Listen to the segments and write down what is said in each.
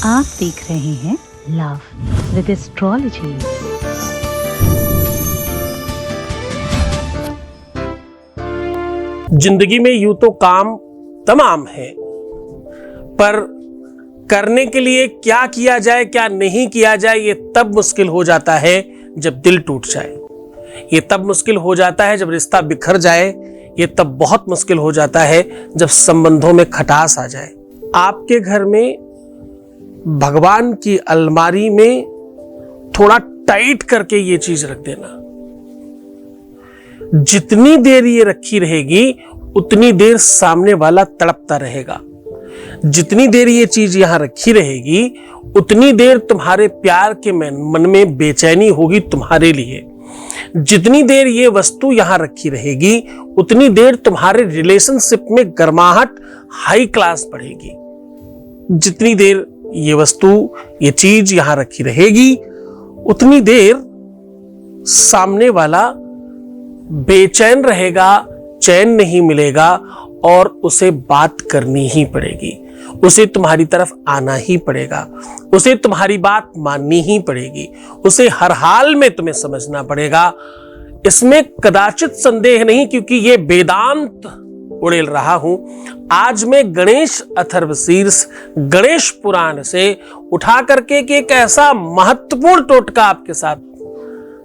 आप देख रहे हैं लव विद एस्ट्रोलॉजी। जिंदगी में यूं तो काम तमाम है, पर करने के लिए क्या किया जाए क्या नहीं किया जाए ये तब मुश्किल हो जाता है जब दिल टूट जाए। ये तब मुश्किल हो जाता है जब रिश्ता बिखर जाए। ये तब बहुत मुश्किल हो जाता है जब संबंधों में खटास आ जाए। आपके घर में भगवान की अलमारी में थोड़ा टाइट करके ये चीज रख देना। जितनी देर ये रखी रहेगी उतनी देर सामने वाला तड़पता रहेगा। जितनी देर ये चीज यहां रखी रहेगी उतनी देर तुम्हारे प्यार के मन में बेचैनी होगी तुम्हारे लिए। जितनी देर ये वस्तु यहां रखी रहेगी उतनी देर तुम्हारे रिलेशनशिप में गर्माहट हाई क्लास बढ़ेगी। जितनी देर ये वस्तु ये चीज यहां रखी रहेगी उतनी देर सामने वाला बेचैन रहेगा, चैन नहीं मिलेगा और उसे बात करनी ही पड़ेगी। उसे तुम्हारी तरफ आना ही पड़ेगा, उसे तुम्हारी बात माननी ही पड़ेगी, उसे हर हाल में तुम्हें समझना पड़ेगा। इसमें कदाचित संदेह नहीं, क्योंकि ये वेदांत उड़ेल रहा हूं। आज मैं गणेश अथर्वशीर्ष गणेश पुराण से उठा करके एक ऐसा महत्वपूर्ण टोटका आपके साथ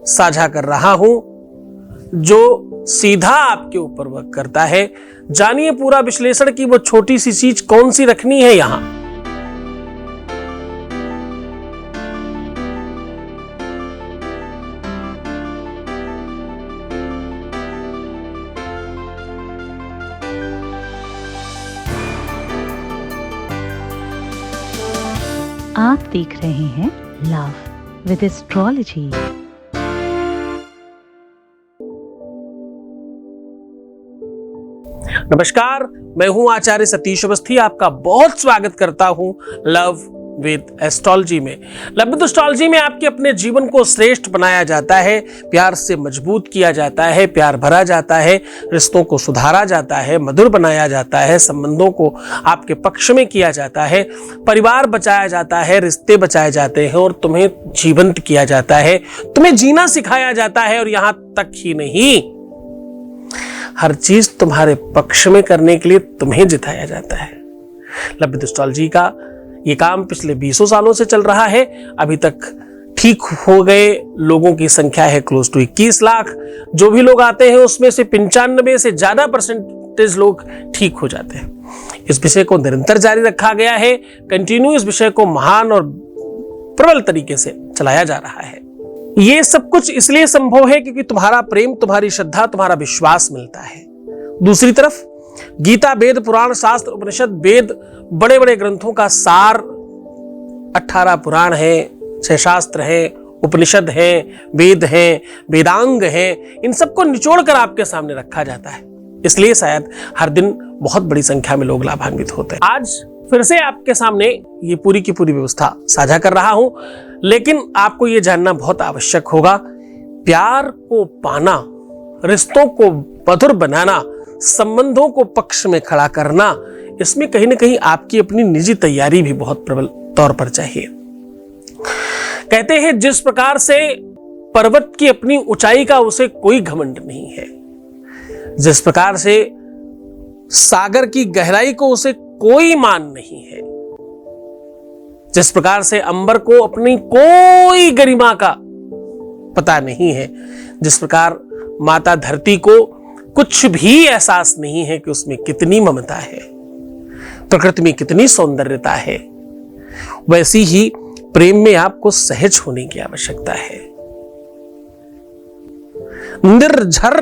साझा कर रहा हूं जो सीधा आपके ऊपर वर्क करता है। जानिए पूरा विश्लेषण की वो छोटी सी चीज कौन सी रखनी है यहां। आप देख रहे हैं लव विद एस्ट्रोलॉजी। नमस्कार, मैं हूं आचार्य सतीश अवस्थी। आपका बहुत स्वागत करता हूं लव विद एस्ट्रोलॉजी में। लव विद एस्ट्रोलॉजी में आपके अपने जीवन को श्रेष्ठ बनाया जाता है, प्यार से मजबूत किया जाता है, प्यार भरा जाता है, रिश्तों को सुधारा जाता है, मधुर बनाया जाता है, संबंधों को आपके पक्ष में किया जाता है, परिवार बचाया जाता है, रिश्ते बचाए जाते हैं और तुम्हें जीवंत किया जाता है, तुम्हें जीना सिखाया जाता है। और यहां तक ही नहीं, हर चीज तुम्हारे पक्ष में करने के लिए तुम्हें जिताया जाता है। लव विद एस्ट्रोलॉजी का ये काम पिछले 20 सालों से चल रहा है। अभी तक ठीक हो गए लोगों की संख्या है क्लोज टू 21 लाख। जो भी लोग आते हैं उसमें से 95 से ज्यादा % लोग ठीक हो जाते हैं। इस विषय को निरंतर जारी रखा गया है। कंटिन्यू इस विषय को महान और प्रबल तरीके से चलाया जा रहा है। ये सब कुछ इसलिए संभव है क्योंकि तुम्हारा प्रेम, तुम्हारी श्रद्धा, तुम्हारा विश्वास मिलता है। दूसरी तरफ गीता, वेद, पुराण, शास्त्र, उपनिषद, वेद बड़े बड़े ग्रंथों का सार 18 पुराण है, 6 शास्त्र है, उपनिषद है, वेद है, वेदांग है। इन सबको निचोड़ कर आपके सामने रखा जाता है। इसलिए शायद हर दिन बहुत बड़ी संख्या में लोग लाभान्वित होते हैं। आज फिर से आपके सामने ये पूरी की पूरी व्यवस्था साझा कर रहा हूं, लेकिन आपको ये जानना बहुत आवश्यक होगा, प्यार को पाना, रिश्तों को मधुर बनाना, संबंधों को पक्ष में खड़ा करना, इसमें कहीं ना कहीं आपकी अपनी निजी तैयारी भी बहुत प्रबल तौर पर चाहिए। कहते हैं जिस प्रकार से पर्वत की अपनी ऊंचाई का उसे कोई घमंड नहीं है, जिस प्रकार से सागर की गहराई को उसे कोई मान नहीं है, जिस प्रकार से अंबर को अपनी कोई गरिमा का पता नहीं है, जिस प्रकार माता धरती को कुछ भी एहसास नहीं है कि उसमें कितनी ममता है, प्रकृति में कितनी सौंदर्यता है, वैसी ही प्रेम में आपको सहज होने की आवश्यकता है। निर्झर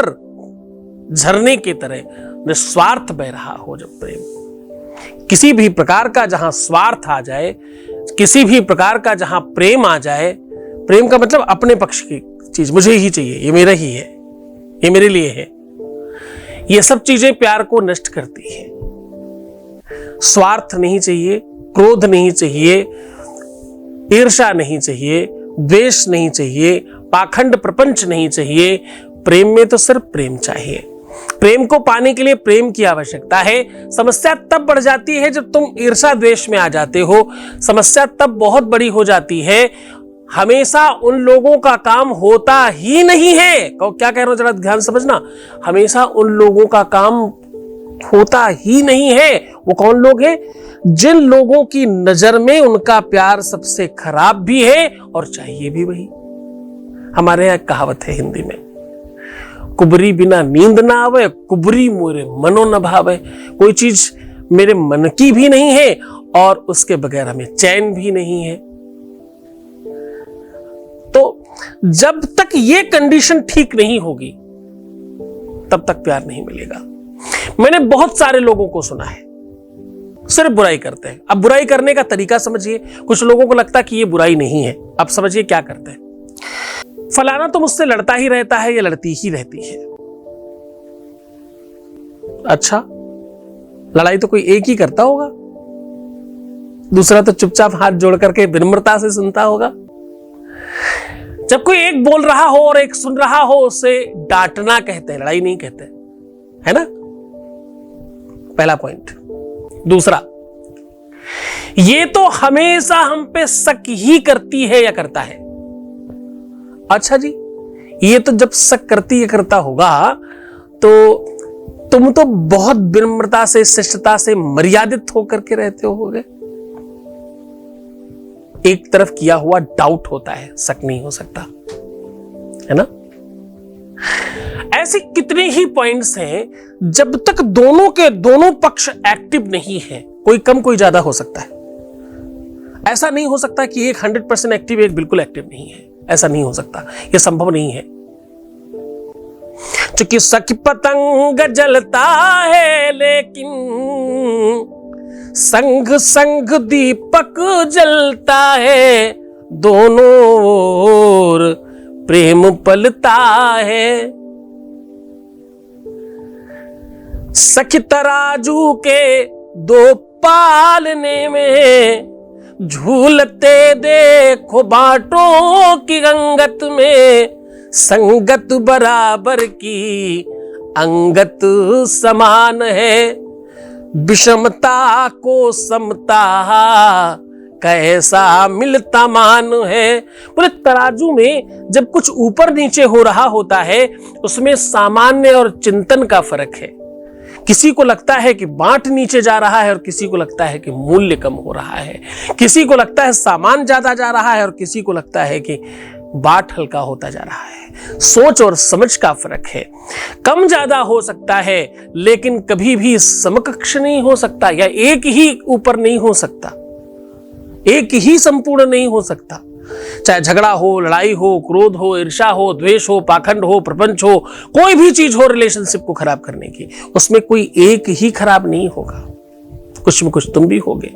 झरने की तरह निस्वार्थ बह रहा हो जब प्रेम। किसी भी प्रकार का जहां स्वार्थ आ जाए, किसी भी प्रकार का जहां प्रेम आ जाए, प्रेम का मतलब अपने पक्ष की चीज, मुझे ही चाहिए, ये मेरा ही है, ये मेरे लिए है, ये सब चीजें प्यार को नष्ट करती है। स्वार्थ नहीं चाहिए, क्रोध नहीं चाहिए, ईर्ष्या नहीं चाहिए, द्वेष नहीं चाहिए, पाखंड प्रपंच नहीं चाहिए। प्रेम में तो सिर्फ प्रेम चाहिए। प्रेम को पाने के लिए प्रेम की आवश्यकता है। समस्या तब बढ़ जाती है जब तुम ईर्ष्या द्वेष में आ जाते हो। समस्या तब बहुत बड़ी हो जाती है, हमेशा उन लोगों का काम होता ही नहीं है। क्या कह रहा हूं जरा ध्यान समझना, हमेशा उन लोगों का काम होता ही नहीं है। वो कौन लोग हैं? जिन लोगों की नजर में उनका प्यार सबसे खराब भी है और चाहिए भी वही। हमारे यहां कहावत है हिंदी में, कुबरी बिना नींद ना आवे, कुबरी मोरे मनो न भावे। कोई चीज मेरे मन की भी नहीं है और उसके बगैर हमें चैन भी नहीं है। तो जब तक ये कंडीशन ठीक नहीं होगी तब तक प्यार नहीं मिलेगा। मैंने बहुत सारे लोगों को सुना है सिर्फ बुराई करते हैं। अब बुराई करने का तरीका समझिए। कुछ लोगों को लगता है कि ये बुराई नहीं है। अब समझिए क्या करते हैं। फलाना तो मुझसे लड़ता ही रहता है या लड़ती ही रहती है। अच्छा, लड़ाई तो कोई एक ही करता होगा, दूसरा तो चुपचाप हाथ जोड़ करके विनम्रता से सुनता होगा। जब कोई एक बोल रहा हो और एक सुन रहा हो, उसे डांटना कहते हैं, लड़ाई नहीं कहते, है ना। पहला पॉइंट। दूसरा, ये तो हमेशा हम पे शक ही करती है या करता है। अच्छा जी, ये तो जब शक करती है करता होगा तो तुम तो बहुत विनम्रता से, शिष्टता से, मर्यादित होकर के रहते होगे। एक तरफ किया हुआ डाउट होता है, शक नहीं हो सकता, है ना। ऐसे कितने ही पॉइंट्स हैं जब तक दोनों के दोनों पक्ष एक्टिव नहीं है। कोई कम कोई ज्यादा हो सकता है। ऐसा नहीं हो सकता कि एक 100% एक्टिव, एक बिल्कुल एक्टिव नहीं है। ऐसा नहीं हो सकता, यह संभव नहीं है। चूंकि सख पतंग जलता है लेकिन संग संग दीपक जलता है, दोनों ओर प्रेम पलता है। सखी तराजू के दो पालने में, झूलते देखो बाटों की रंगत में, संगत बराबर की अंगत समान है, विषमता को समता कैसा मिलता मान है। बोले तराजू में जब कुछ ऊपर नीचे हो रहा होता है उसमें सामान्य और चिंतन का फर्क है। किसी को लगता है कि बांट नीचे जा रहा है और किसी को लगता है कि मूल्य कम हो रहा है। किसी को लगता है सामान ज्यादा जा रहा है और किसी को लगता है कि बाट हल्का होता जा रहा है। सोच और समझ का फर्क है। कम ज्यादा हो सकता है लेकिन कभी भी समकक्ष नहीं हो सकता, या एक ही ऊपर नहीं हो सकता, एक ही संपूर्ण नहीं हो सकता। चाहे झगड़ा हो, लड़ाई हो, क्रोध हो, ईर्ष्या हो, द्वेष हो, पाखंड हो, प्रपंच हो, कोई भी चीज हो रिलेशनशिप को खराब करने की, उसमें कोई एक ही खराब नहीं होगा, कुछ में कुछ तुम भी होगे।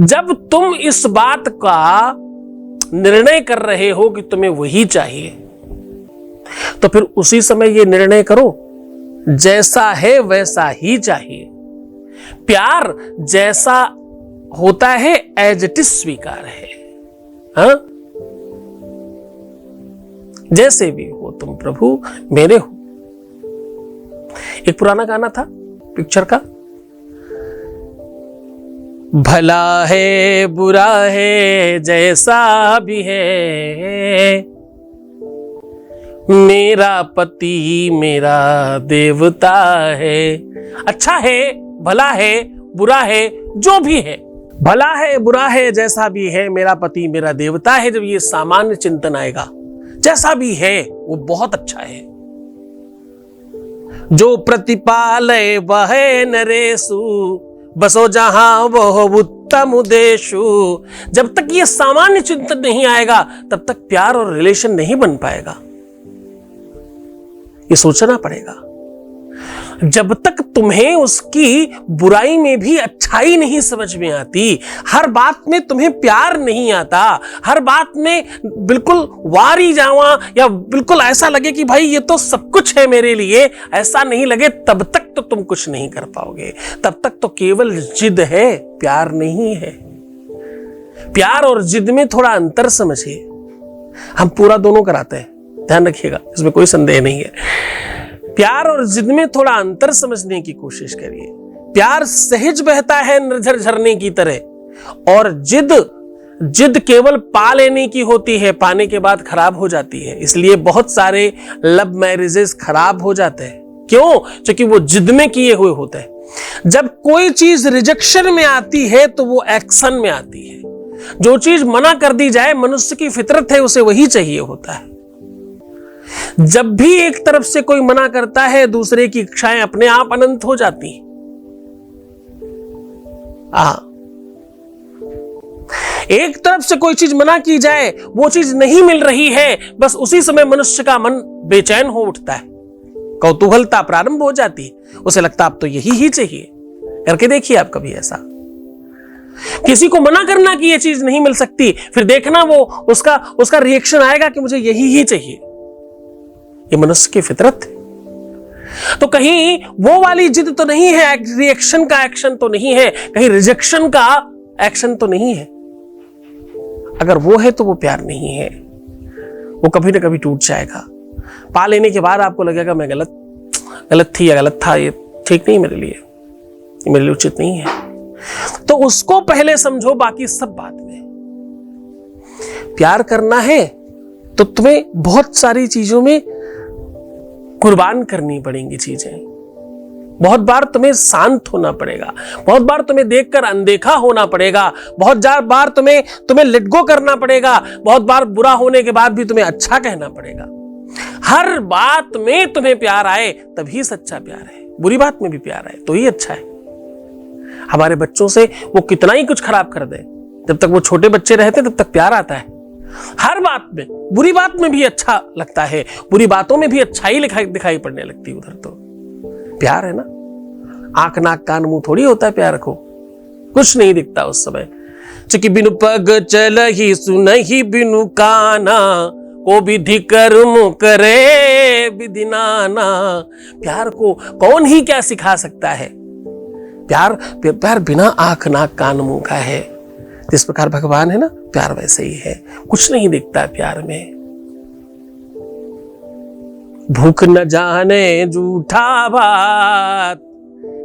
जब तुम इस बात का निर्णय कर रहे हो कि तुम्हें वही चाहिए तो फिर उसी समय ये निर्णय करो जैसा है वैसा ही चाहिए। प्यार जैसा होता है एज इट इज स्वीकार है। हाँ? जैसे भी हो तुम प्रभु मेरे हो। एक पुराना गाना था पिक्चर का, भला है बुरा है जैसा भी है, मेरा पति मेरा देवता है। अच्छा है, भला है, बुरा है, जो भी है, भला है बुरा है जैसा भी है, मेरा पति मेरा देवता है। जब ये सामान्य चिंतन आएगा, जैसा भी है वो बहुत अच्छा है। जो प्रतिपालय वह नरेशु, बसो जहां वो उत्तम देशु। जब तक ये सामान्य चिंतन नहीं आएगा तब तक प्यार और रिलेशन नहीं बन पाएगा। ये सोचना पड़ेगा। जब तक तुम्हें उसकी बुराई में भी अच्छाई नहीं समझ में आती, हर बात में तुम्हें प्यार नहीं आता, हर बात में बिल्कुल वारी जावा या बिल्कुल ऐसा लगे कि भाई ये तो सब कुछ है मेरे लिए, ऐसा नहीं लगे, तब तक तो तुम कुछ नहीं कर पाओगे। तब तक तो केवल जिद है, प्यार नहीं है। प्यार और जिद में थोड़ा अंतर समझिए। हम पूरा दोनों कराते हैं, ध्यान रखिएगा, इसमें कोई संदेह नहीं है। प्यार और जिद में थोड़ा अंतर समझने की कोशिश करिए। प्यार सहज बहता है निर्झर झरने की तरह, और जिद केवल पा लेने की होती है, पाने के बाद खराब हो जाती है। इसलिए बहुत सारे लव मैरिजेस खराब हो जाते हैं। क्यों? क्योंकि वो जिद में किए हुए होते हैं। जब कोई चीज रिजेक्शन में आती है तो वो एक्शन में आती है। जो चीज मना कर दी जाए, मनुष्य की फितरत है, उसे वही चाहिए होता है। जब भी एक तरफ से कोई मना करता है, दूसरे की इच्छाएं अपने आप अनंत हो जाती हैं। एक तरफ से कोई चीज मना की जाए, वो चीज नहीं मिल रही है, बस उसी समय मनुष्य का मन बेचैन हो उठता है, कौतूहलता प्रारंभ हो जाती है, उसे लगता अब तो यही ही चाहिए। करके देखिए आप कभी ऐसा। किसी को मना करना कि ये चीज नहीं मिल सकती, फिर देखना वो उसका रिएक्शन आएगा कि मुझे यही ही चाहिए। ये मनुष्य की फितरत है। तो कहीं वो वाली जिद तो नहीं है, रिएक्शन का एक्शन तो नहीं है, कहीं रिजेक्शन का एक्शन तो नहीं है। अगर वो है तो वो प्यार नहीं है, वो कभी ना कभी टूट जाएगा। पा लेने के बाद आपको लगेगा मैं गलत थी या गलत था, ये ठीक नहीं मेरे लिए, ये मेरे लिए उचित नहीं है। तो उसको पहले समझो, बाकी सब बाद में। प्यार करना है तो तुम्हें बहुत सारी चीजों में कुर्बान करनी पड़ेंगी चीजें। बहुत बार तुम्हें शांत होना पड़ेगा, बहुत बार तुम्हें देखकर अनदेखा होना पड़ेगा, बहुत बार तुम्हें लेट गो करना पड़ेगा, बहुत बार बुरा होने के बाद भी तुम्हें अच्छा कहना पड़ेगा। हर बात में तुम्हें प्यार आए तभी सच्चा प्यार है, बुरी बात में भी प्यार आए तो ही अच्छा है। हमारे बच्चों से वो कितना ही कुछ खराब कर दे, जब तक वो छोटे बच्चे रहते तब तक प्यार आता है। हर बात में, बुरी बात में भी अच्छा लगता है, बुरी बातों में भी अच्छाई दिखाई पड़ने लगती है। उधर तो प्यार है ना। आंख नाक कान मुंह थोड़ी होता है प्यार को, कुछ नहीं दिखता उस समय। चुकी बिनु पग चल ही सुन ही बिनु काना, को विधि कर्म करे विधि नाना। प्यार को कौन ही क्या सिखा सकता है। प्यार बिना आंख नाक कान मुंह का है। जिस प्रकार भगवान है ना, प्यार वैसे ही है, कुछ नहीं दिखता प्यार में। भूख न जाने जूठा भात,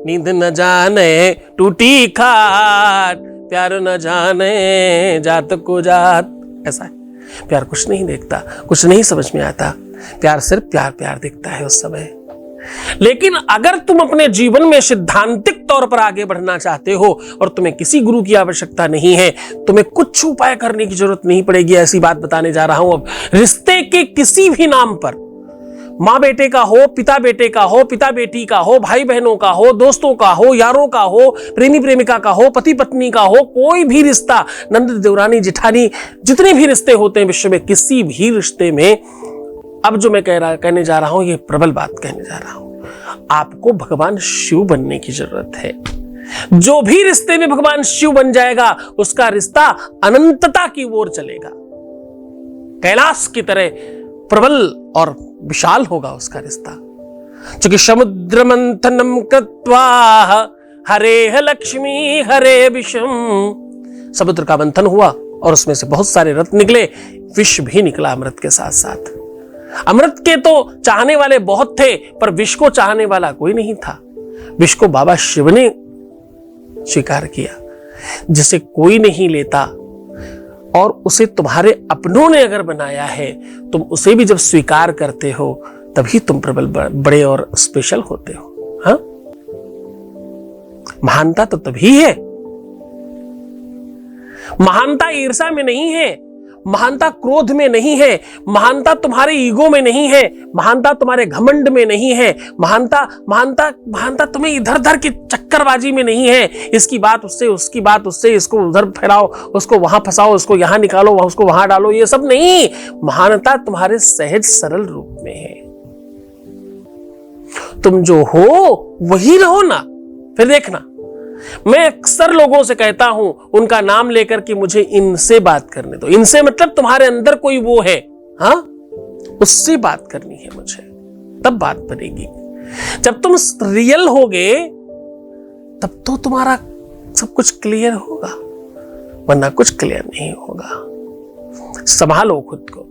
नींद न जाने टूटी खाट, प्यार न जाने जात को जात। ऐसा है प्यार, कुछ नहीं देखता, कुछ नहीं समझ में आता। प्यार सिर्फ प्यार दिखता है उस समय। लेकिन अगर तुम अपने जीवन में सिद्धांतिक तौर पर आगे बढ़ना चाहते हो और तुम्हें किसी गुरु की आवश्यकता नहीं है, तुम्हें कुछ उपाय करने की जरूरत नहीं पड़ेगी, ऐसी बात बताने जा रहा हूं अब। रिश्ते के किसी भी नाम पर, माँ बेटे का हो, पिता बेटे का हो, पिता बेटी का हो, भाई बहनों का हो, दोस्तों का हो, यारों का हो, प्रेमी प्रेमिका का हो, पति पत्नी का हो, कोई भी रिश्ता, नंद देवरानी जिठानी, जितने भी रिश्ते होते हैं विश्व में, किसी भी रिश्ते में अब जो मैं कहने जा रहा हूं, ये प्रबल बात कहने जा रहा हूं। आपको भगवान शिव बनने की जरूरत है। जो भी रिश्ते में भगवान शिव बन जाएगा, उसका रिश्ता अनंतता की ओर चलेगा। कैलाश की तरह प्रबल और विशाल होगा उसका रिश्ता। क्योंकि समुद्र मंथनम कृत्वा हरे लक्ष्मी हरे विषम। समुद्र का मंथन हुआ और उसमें से बहुत सारे रत्न निकले, विष भी निकला अमृत के साथ साथ। अमृत के तो चाहने वाले बहुत थे, पर विष को चाहने वाला कोई नहीं था। विष को बाबा शिव ने स्वीकार किया, जिसे कोई नहीं लेता, और उसे तुम्हारे अपनों ने अगर बनाया है, तुम उसे भी जब स्वीकार करते हो तभी तुम प्रबल, बड़े और स्पेशल होते हो। हाँ, महानता तो तभी है। महानता ईर्ष्या में नहीं है, महानता क्रोध में नहीं है, महानता तुम्हारे ईगो में नहीं है, महानता तुम्हारे घमंड में नहीं है, महानता तुम्हें इधर उधर की चक्करबाजी में नहीं है। इसकी बात उससे, उसकी बात उससे, इसको उधर फैलाओ, उसको वहां फंसाओ, उसको यहां निकालो, उसको वहां डालो, ये सब नहीं। महानता तुम्हारे सहज सरल रूप में है। तुम जो हो वही रहो ना। फिर देखना, मैं अक्सर लोगों से कहता हूं, उनका नाम लेकर कि मुझे इनसे बात करने दो। इनसे मतलब तुम्हारे अंदर कोई वो है, हाँ, उससे बात करनी है मुझे, तब बात बनेगी। जब तुम रियल होगे तब तो तुम्हारा सब कुछ क्लियर होगा, वरना कुछ क्लियर नहीं होगा। संभालो खुद को।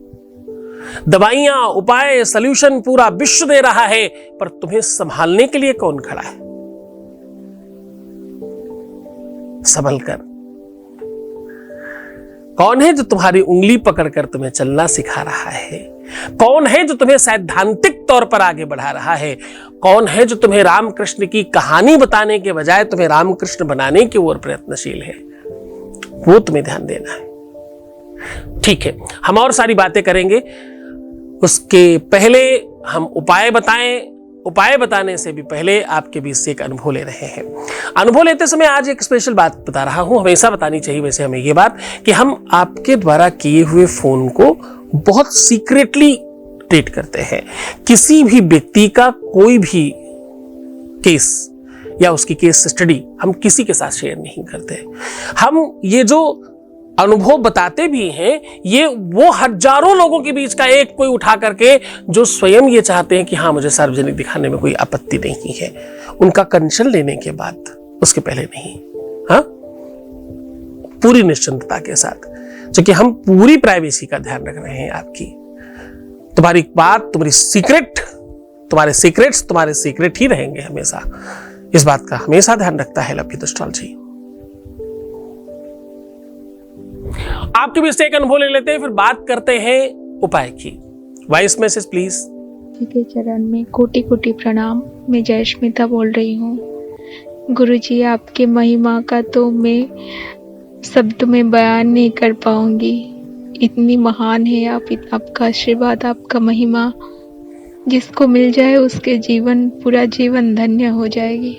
दवाइयां, उपाय, सल्यूशन पूरा विश्व दे रहा है, पर तुम्हें संभालने के लिए कौन खड़ा है? संभल कर। कौन है जो तुम्हारी उंगली पकड़कर तुम्हें चलना सिखा रहा है? कौन है जो तुम्हें सैद्धांतिक तौर पर आगे बढ़ा रहा है? कौन है जो तुम्हें रामकृष्ण की कहानी बताने के बजाय तुम्हें रामकृष्ण बनाने की ओर प्रयत्नशील है? वो तुम्हें ध्यान देना है। ठीक है, हम और सारी बातें करेंगे, उसके पहले हम उपाय बताएं। उपाय बताने से भी पहले आपके बीच से एक अनुभव ले रहे हैं। अनुभव लेते समय आज एक स्पेशल बात बता रहा हूं, हमेशा बतानी चाहिए वैसे हमें ये बात, कि हम आपके द्वारा किए हुए फोन को बहुत सीक्रेटली ट्रीट करते हैं। किसी भी व्यक्ति का कोई भी केस या उसकी केस स्टडी हम किसी के साथ शेयर नहीं करते। हम ये जो अनुभव बताते भी हैं, ये वो हजारों लोगों के बीच का एक कोई उठा करके जो स्वयं ये चाहते हैं कि हाँ मुझे सार्वजनिक दिखाने में कोई आपत्ति नहीं है, उनका कंसल्ट लेने के बाद, उसके पहले नहीं। हाँ, पूरी निश्चिंतता के साथ, क्योंकि हम पूरी प्राइवेसी का ध्यान रख रहे हैं आपकी। तुम्हारी बात, तुम्हारी सीक्रेट, तुम्हारे सीक्रेट्स तुम्हारे सीक्रेट ही रहेंगे हमेशा। इस बात का हमेशा ध्यान रखता है लव विद एस्ट्रोलॉजी। आपके बीच से एक अनुभव ले लेते हैं, फिर बात करते हैं उपाय की। Voice message please. जी के चरण में कोटि कोटि प्रणाम। मैं जयस्मिता बोल रही हूँ। गुरुजी, आपके महिमा का तो मैं शब्द में बयान नहीं कर पाऊंगी, इतनी महान है आप। आपका आशीर्वाद, आपका महिमा जिसको मिल जाए उसके जीवन, पूरा जीवन धन्य हो जाएगी।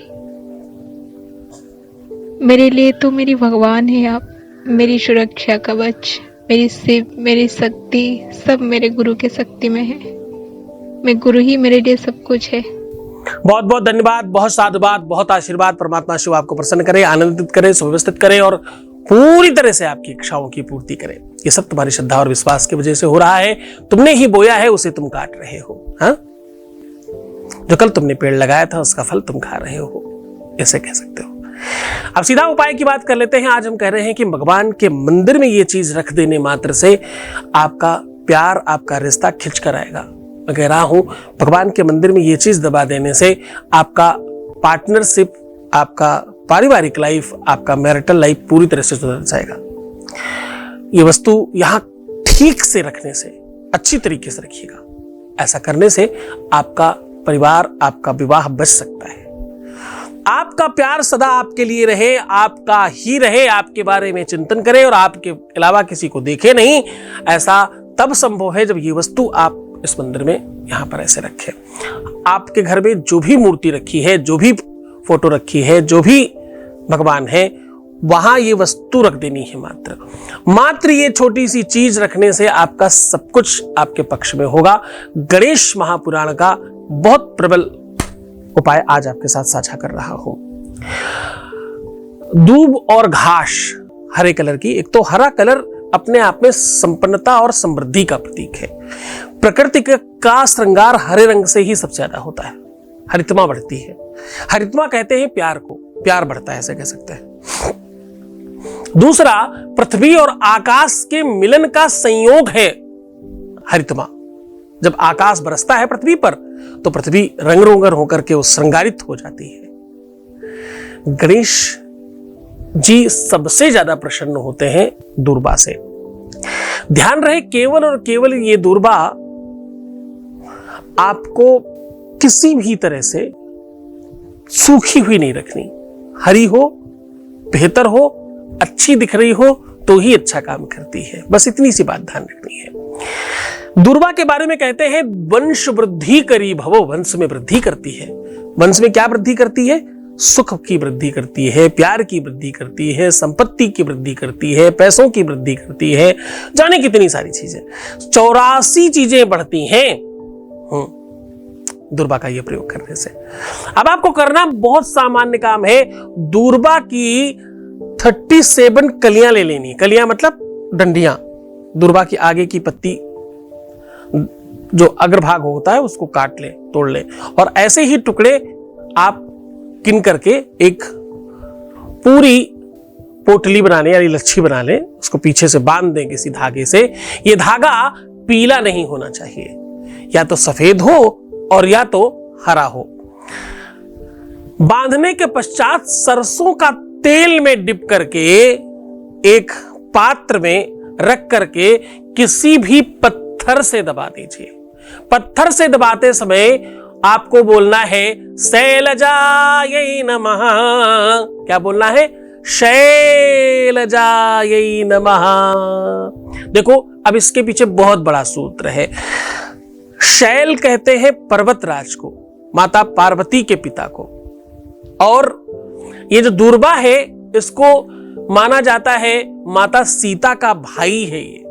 मेरे लिए तो मेरी भगवान है आप, मेरी सुरक्षा कवच, मेरी शिव, मेरी शक्ति, सब मेरे गुरु के शक्ति में है। मैं गुरु ही मेरे लिए सब कुछ है। बहुत बहुत धन्यवाद, बहुत साधुवाद, बहुत आशीर्वाद। परमात्मा शिव आपको प्रसन्न करे, आनंदित करे, सुव्यवस्थित करे और पूरी तरह से आपकी इच्छाओं की पूर्ति करे। ये सब तुम्हारी श्रद्धा और विश्वास की वजह से हो रहा है। तुमने ही बोया है, उसे तुम काट रहे हो। हाँ, जो कल तुमने पेड़ लगाया था उसका फल तुम खा रहे हो, ऐसे कह सकते हो। अब सीधा उपाय की बात कर लेते हैं। आज हम कह रहे हैं कि भगवान के मंदिर में ये चीज रख देने मात्र से आपका प्यार, आपका रिश्ता खिंच कर आएगा। मैं कह रहा हूं, भगवान के मंदिर में ये चीज दबा देने से आपका पार्टनरशिप, आपका पारिवारिक लाइफ, आपका मैरिटल लाइफ पूरी तरह से सुधर जाएगा। ये वस्तु यहां ठीक से रखने से, अच्छी तरीके से रखिएगा। ऐसा करने से आपका परिवार, आपका विवाह बच सकता है। आपका प्यार सदा आपके लिए रहे, आपका ही रहे, आपके बारे में चिंतन करे और आपके अलावा किसी को देखे नहीं। ऐसा तब संभव है जब ये वस्तु आप इस मंदिर में यहां पर ऐसे रखें। आपके घर में जो भी मूर्ति रखी है, जो भी फोटो रखी है, जो भी भगवान है, वहां ये वस्तु रख देनी है। मात्र ये छोटी सी चीज रखने से आपका सब कुछ आपके पक्ष में होगा। गणेश महापुराण का बहुत प्रबल उपाय आज आपके साथ साझा कर रहा हूं। दूब और घास हरे कलर की। एक तो हरा कलर अपने आप में संपन्नता और समृद्धि का प्रतीक है। प्रकृति का श्रृंगार हरे रंग से ही सबसे ज्यादा होता है। हरितमा बढ़ती है। हरितमा कहते हैं प्यार को, प्यार बढ़ता है, ऐसे कह सकते हैं। दूसरा, पृथ्वी और आकाश के मिलन का संयोग है हरितमा। जब आकाश बरसता है पृथ्वी पर तो पृथ्वी रंग रोगन होकर के उस श्रृंगारित हो जाती है। गणेश जी सबसे ज्यादा प्रसन्न होते हैं दूर्वा से। ध्यान रहे, केवल और केवल ये दूर्वा आपको किसी भी तरह से सूखी हुई नहीं रखनी। हरी हो, बेहतर हो, अच्छी दिख रही हो तो ही अच्छा काम करती है। बस इतनी सी बात ध्यान रखनी है। दूर्वा के बारे में कहते हैं वंश वृद्धि करी भवो, वंश में वृद्धि करती है। वंश में क्या वृद्धि करती है? सुख की वृद्धि करती है, प्यार की वृद्धि करती है, संपत्ति की वृद्धि करती है, पैसों की वृद्धि करती है, जाने कितनी सारी चीजें, 84 चीजें बढ़ती हैं दूर्वा का ये प्रयोग करने से। अब आपको करना बहुत सामान्य काम है। दूर्वा की 37 कलियां ले लेनी। कलियां मतलब डंडियां। दूर्वा की आगे की पत्ती जो अग्रभाग होता है उसको काट ले, तोड़ ले, और ऐसे ही टुकड़े आप किन करके एक पूरी पोटली बना ले, यानी लच्छी बना ले, उसको पीछे से बांध दें किसी धागे से। ये धागा पीला नहीं होना चाहिए, या तो सफेद हो और या तो हरा हो। बांधने के पश्चात सरसों का तेल में डिप करके एक पात्र में रख करके किसी भी पत्थर से दबा दीजिए। पत्थर से दबाते समय आपको बोलना है शैलजायै नमः। क्या बोलना है? शैलजायै नमः। देखो, अब इसके पीछे बहुत बड़ा सूत्र है। शैल कहते हैं पर्वतराज को, माता पार्वती के पिता को, और ये जो दूर्वा है इसको माना जाता है माता सीता का भाई है ये।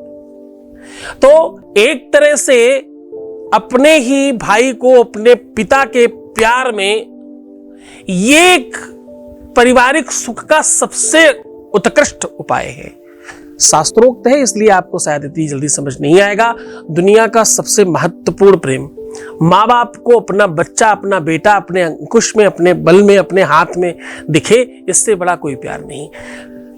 तो एक तरह से अपने ही भाई को अपने पिता के प्यार में, ये एक पारिवारिक सुख का सबसे उत्कृष्ट उपाय है। शास्त्रोक्त है, इसलिए आपको शायद इतनी जल्दी समझ नहीं आएगा। दुनिया का सबसे महत्वपूर्ण प्रेम, माँ बाप को अपना बच्चा, अपना बेटा अपने अंकुश में, अपने बल में, अपने हाथ में दिखे, इससे बड़ा कोई प्यार नहीं।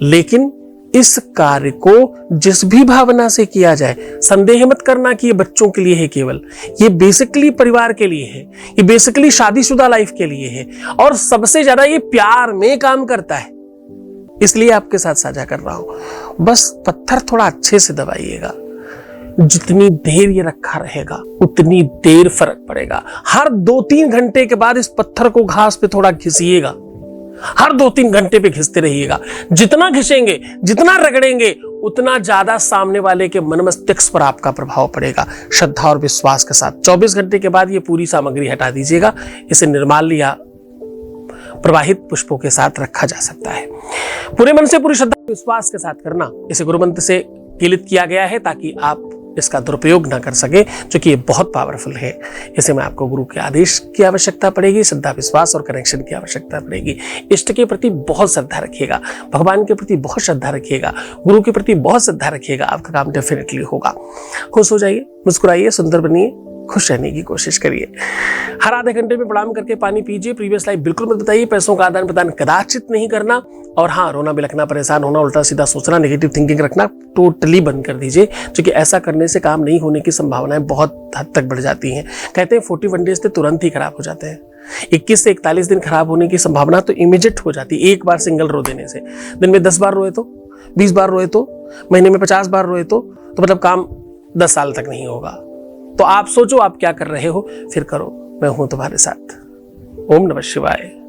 लेकिन इस कार्य को जिस भी भावना से किया जाए, संदेह मत करना कि ये बच्चों के लिए है केवल, ये बेसिकली परिवार के लिए है, ये बेसिकली शादीशुदा लाइफ के लिए है, और सबसे ज्यादा ये प्यार में काम करता है। इसलिए आपके साथ साझा कर रहा हूं। बस पत्थर थोड़ा अच्छे से दबाइएगा। जितनी देर ये रखा रहेगा उतनी देर फर्क पड़ेगा। हर 2-3 घंटे के बाद इस पत्थर को घास पे थोड़ा घिसिएगा। हर 2-3 घंटे पे घिसते रहिएगा। जितना घिसेंगे, जितना रगड़ेंगे, उतना ज्यादा सामने वाले के मन मस्तिष्क पर आपका प्रभाव पड़ेगा। श्रद्धा और विश्वास के साथ 24 घंटे के बाद ये पूरी सामग्री हटा दीजिएगा। इसे निर्माल्य या प्रवाहित पुष्पों के साथ रखा जा सकता है। पूरे मन से, पूरी श्रद्धा विश्वास के साथ करना। इसे गुरु मंत्र से कीलित किया गया है ताकि आप इसका दुरुपयोग ना कर सके, जो कि ये बहुत पावरफुल है। इसे में आपको गुरु के आदेश की आवश्यकता पड़ेगी, श्रद्धा विश्वास और कनेक्शन की आवश्यकता पड़ेगी। इष्ट के प्रति बहुत श्रद्धा रखिएगा, भगवान के प्रति बहुत श्रद्धा रखिएगा, गुरु के प्रति बहुत श्रद्धा रखिएगा। आपका काम डेफिनेटली होगा। खुश हो जाइए, मुस्कुराइए, सुंदर बनिए, खुश रहने की कोशिश करिए। हर आधे घंटे में प्रणाम करके पानी पीजिए। प्रीवियस लाइफ बिल्कुल मत बताइए। पैसों का आदान प्रदान कदाचित नहीं करना। और हाँ, रोना बिलखना, परेशान होना, उल्टा सीधा सोचना, नेगेटिव थिंकिंग रखना टोटली बंद कर दीजिए, क्योंकि ऐसा करने से काम नहीं होने की संभावनाएं बहुत हद तक बढ़ जाती हैं। कहते हैं 41 डेज से तुरंत ही खराब हो जाते हैं। 21 से 41 दिन खराब होने की संभावना तो इमीडिएट हो जाती है। एक बार सिंगल रो देने से। दिन में 10 बार रोए तो, 20 बार रोए तो, महीने में 50 बार रोए तो मतलब काम 10 साल तक नहीं होगा। तो आप सोचो आप क्या कर रहे हो, फिर करो। मैं हूं तुम्हारे साथ। ओम नमः शिवाय।